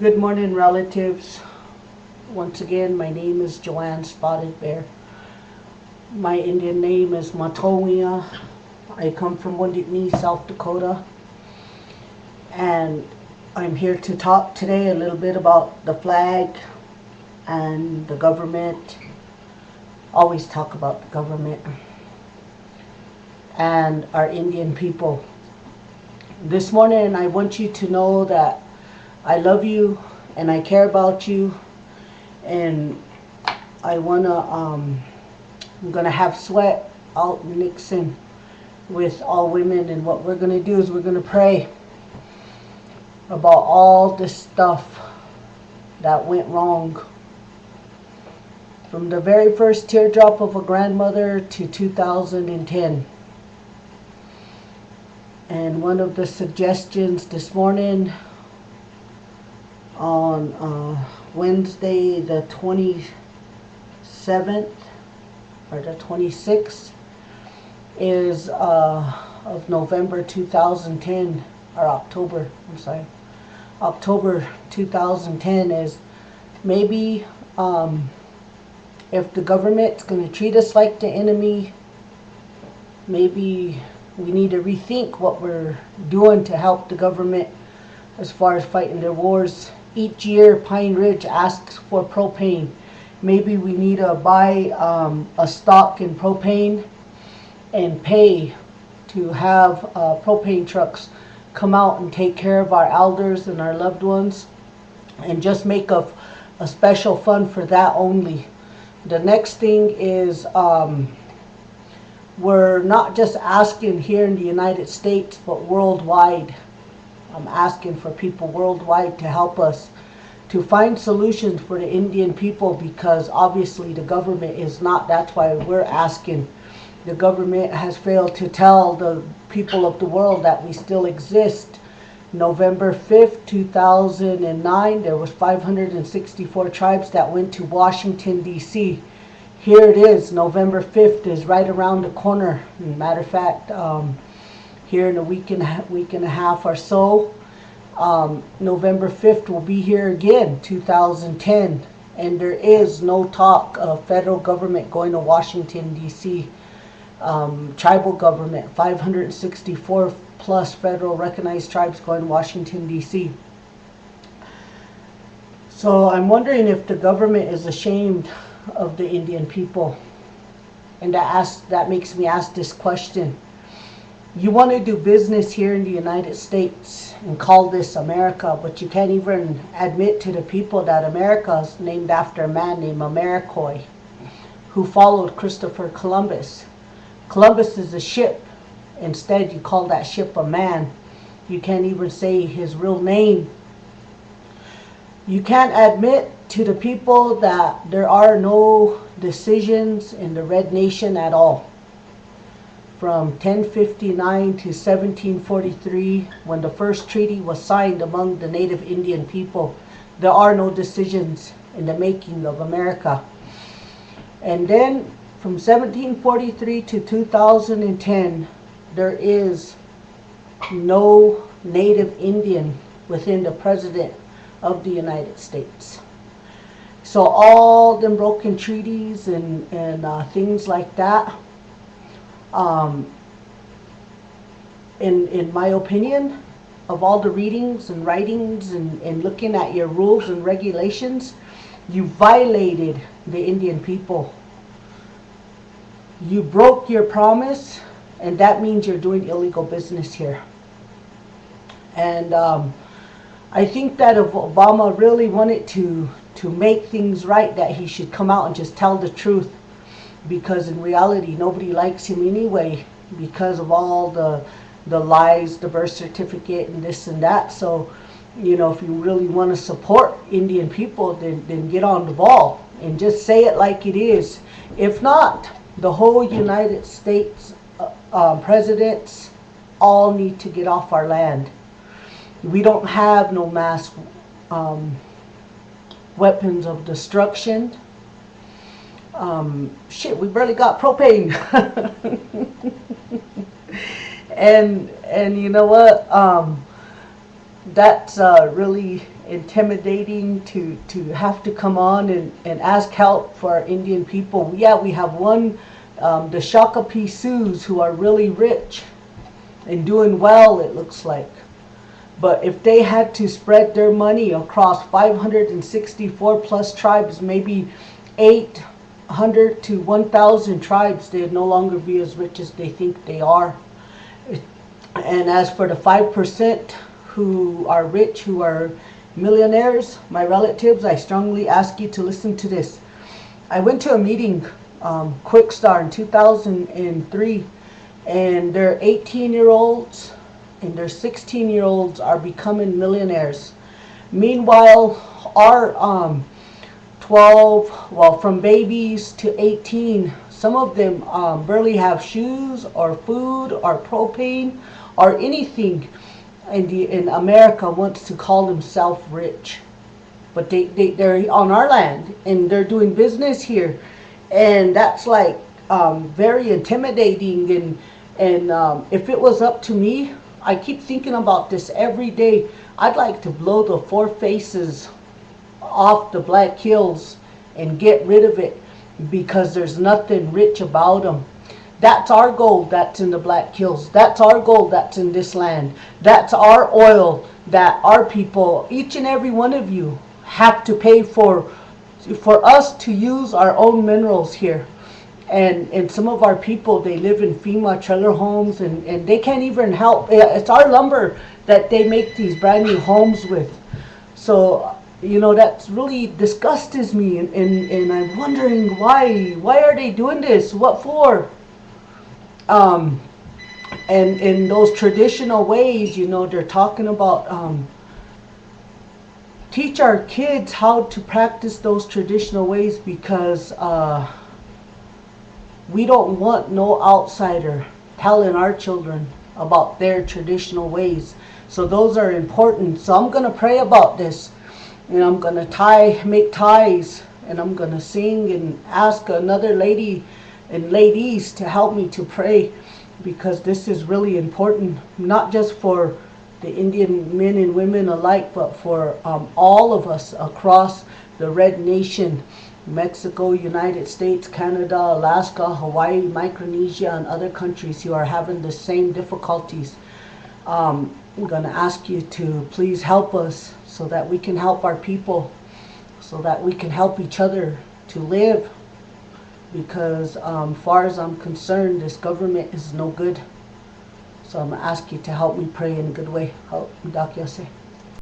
Good morning, relatives. Once again, my name is Joanne Spotted Bear. My Indian name is Matonia. I come from Wounded Knee, South Dakota. And I'm here to talk today a little bit about the flag and the government. Always talk about the government and our Indian people. This morning, I want you to know that I love you and I care about you, and I'm gonna have sweat out mixing with all women, and what we're gonna do is we're gonna pray about all this stuff that went wrong. From the very first teardrop of a grandmother to 2010. And one of the suggestions this morning on Wednesday the 27th or the 26th is of November 2010, or October 2010, is maybe if the government's going to treat us like the enemy, maybe we need to rethink what we're doing to help the government as far as fighting their wars. Each year, Pine Ridge asks for propane. Maybe we need to buy a stock in propane and pay to have propane trucks come out and take care of our elders and our loved ones, and just make a special fund for that only. The next thing is we're not just asking here in the United States, but worldwide. I'm asking for people worldwide to help us to find solutions for the Indian people, because obviously the government is not. That's why we're asking. The government has failed to tell the people of the world that we still exist. November 5th, 2009, there was 564 tribes that went to Washington, D.C. Here it is, November 5th is right around the corner. Matter of fact, here in a week and a half or so, November 5th will be here again, 2010, and there is no talk of federal government going to Washington, D.C. Tribal government, 564 plus federal recognized tribes going to Washington, D.C. So I'm wondering if the government is ashamed of the Indian people, and that makes me ask this question. You want to do business here in the United States and call this America, but you can't even admit to the people that America is named after a man named Americoy, who followed Christopher Columbus. Columbus is a ship. Instead, you call that ship a man. You can't even say his real name. You can't admit to the people that there are no decisions in the Red Nation at all. From 1059 to 1743, when the first treaty was signed among the native Indian people, there are no decisions in the making of America. And then from 1743 to 2010, there is no native Indian within the President of the United States. So all them broken treaties and things like that, in my opinion, of all the readings and writings and looking at your rules and regulations, you violated the Indian people. You broke your promise, and that means you're doing illegal business here. And I think that if Obama really wanted to make things right, that he should come out and just tell the truth, because in reality nobody likes him anyway because of all the lies, the birth certificate and this and that. So, you know, if you really want to support Indian people, then get on the ball and just say it like it is. If not, the whole United States presidents all need to get off our land. We don't have no mass weapons of destruction. We barely got propane. and you know what? that's really intimidating to have to come on and ask help for our Indian people. Yeah, we have one, the Shakopee Sioux, who are really rich and doing well, it looks like. But if they had to spread their money across 564 plus tribes, maybe 800 to 1,000 tribes, they'd no longer be as rich as they think they are. And as for the 5% who are rich, who are millionaires, my relatives, I strongly ask you to listen to this. I went to a meeting, Quick Star, in 2003, and their 18-year-olds and their 16-year-olds are becoming millionaires. Meanwhile, our 12, well, from babies to 18, some of them barely have shoes or food or propane or anything. In America wants to call themselves rich, but they're on our land and they're doing business here, and that's like very intimidating. And if it was up to me, I keep thinking about this every day. I'd like to blow the four faces off the Black Hills and get rid of it, because there's nothing rich about them. That's our gold that's in the Black Hills. That's our gold that's in this land. That's our oil that our people, each and every one of you, have to pay for us to use our own minerals here. And some of our people, they live in FEMA trailer homes, and they can't even help. It's our lumber that they make these brand new homes with. So, that's really disgusts me, and I'm wondering why are they doing this? What for? And in those traditional ways, they're talking about teach our kids how to practice those traditional ways, because we don't want no outsider telling our children about their traditional ways. So those are important. So I'm going to pray about this. And I'm going to make ties, and I'm going to sing and ask another lady and ladies to help me to pray, because this is really important, not just for the Indian men and women alike, but for all of us across the Red Nation, Mexico, United States, Canada, Alaska, Hawaii, Micronesia, and other countries who are having the same difficulties. I'm going to ask you to please help us, so that we can help our people, so that we can help each other to live. Because far as I'm concerned, this government is no good. So I'm going to ask you to help me pray in a good way. Help, Doc Yase.